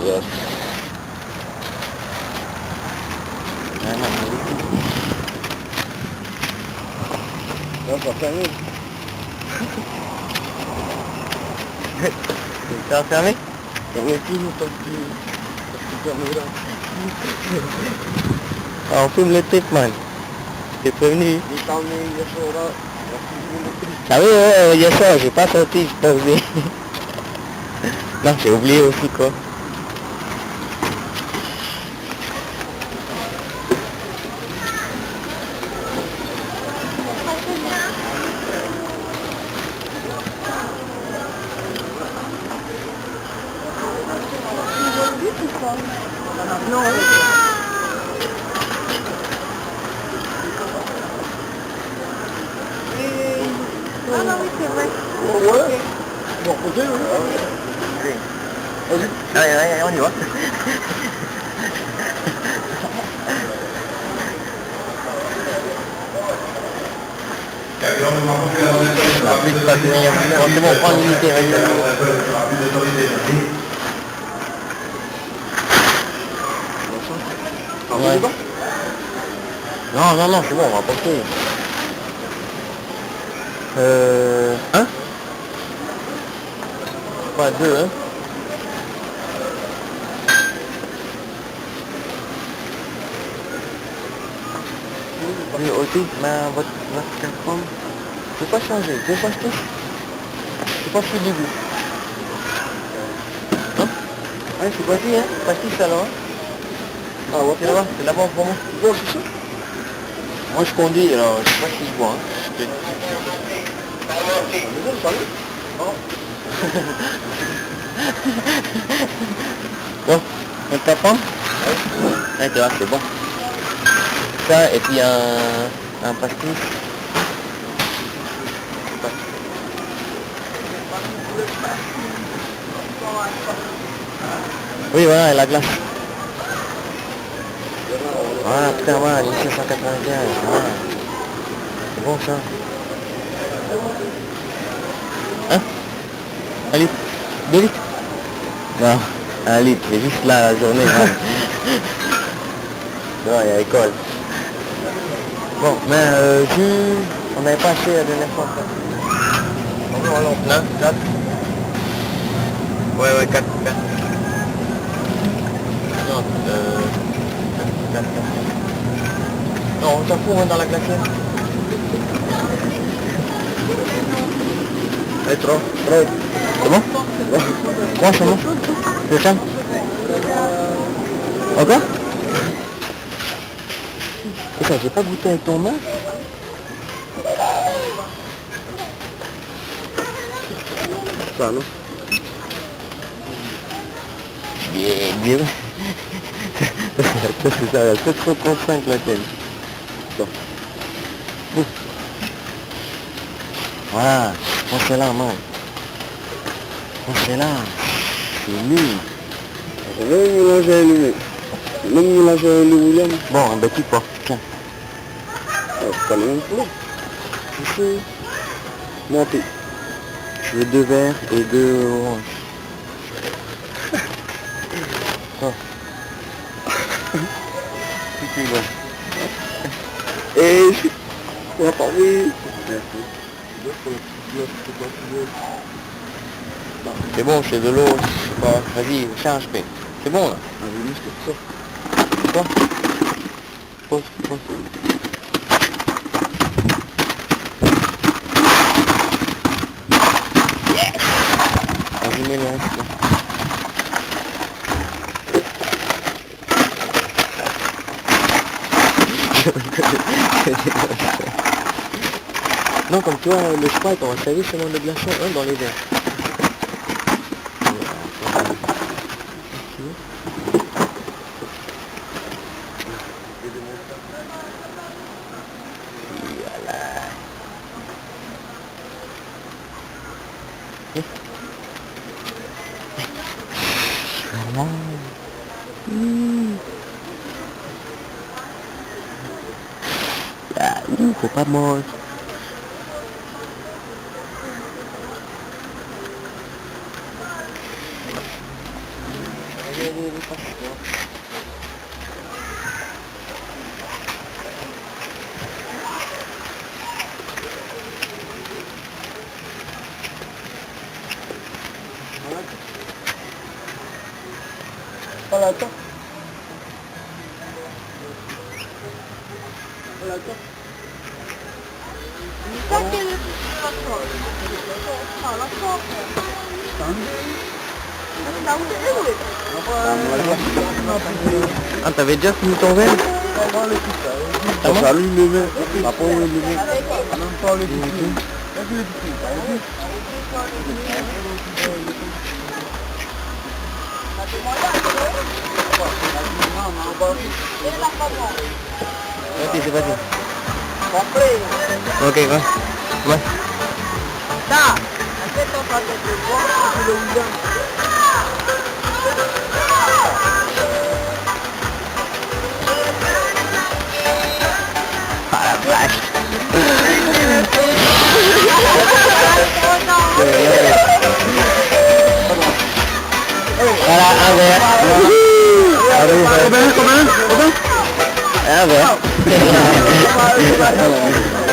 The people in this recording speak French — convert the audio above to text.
Yes. Non, ça fermé. Ça a fermé? Fermé toujours parce que fermé là. Ah, on filme le truc, man. T'es prévenu? Il t'a emmené hier soir là. Ah oui, ouais, hier soir, j'ai pas sorti, j'ai pas oublié. Non, j'ai oublié aussi, quoi. Non. Ah non, oui, c'est vrai. Oh, ouais. Bon, ok, oui. Vas-y. Allez, allez, on y va. La plus de papier, c'est bon, prends l'unité, ouais. Non, non, non, c'est bon, on va passer. Un? Pas deux, hein? Oui, aussi, mais votre carton, je peux pas changer, je vais pas acheter. C'est pas plus du début. Hein? Ouais, c'est parti, hein? Parti, ça, là, hein? Ah, ouais. C'est là-bas, c'est là-bas pour moi. Bon, c'est ça. Moi, je conduis, alors, je sais pas si je vois, hein? Salut. Bon, on t'apprend? Ouais, tu vois, c'est bon. Ça, et puis un pastis. Oui, voilà, et la glace. Voilà, putain, voilà, 1795, voilà. C'est bon, ça. Hein? Un litre? 2 litres? Non, 1 litre, c'est juste là, la journée, man. Non, il y a l'école. Bon, mais on n'avait pas acheté la dernière fois. Bonjour, alors. Non, 4. Ouais, 4. Non, 4. Non, on s'en fout, on est dans la glacière. Allez, trop. C'est bon? Quoi, c'est bon? C'est ça? Encore? Et ça, j'ai pas goûté avec ton main? Ça, non? Bien. C'est ça, c'est trop contraint la tienne. Bon. Ouf. Voilà, on c'est là, man. On c'est là. C'est nul. Même mélanger un limite. Même mélanger un William. Bon, un petit pas. Tiens. C'est pas le même problème. Je sais. Monter. Je veux 2 verres et 2 oranges. Oh. Si tu veux. Et on va parler. C'est bon, c'est de l'eau. C'est pas... Vas-y, change, mais c'est bon là. Ah oui, c'est ça. C'est quoi? Pause. Vas-y, mets le reste là. Non, comme tu vois, le Sprite, on va servir seulement de glaçons, hein, dans les verres. Voilà. Ah, faut pas manger. Jadi lepas tu. Kalau tu. Kalau tu. Ça, c'est le raccord. Ah, raccord. Ah, t'avais déjà fini ton verre? Ça s'allume le verre. T'as pas enlevé le verre. Même pas le Vas-y, c'est parti. Ok, quoi? Ouais. Da, aspetta un po' di buono, Ah, la vache. Voilà, un verre. Un verre. Un verre.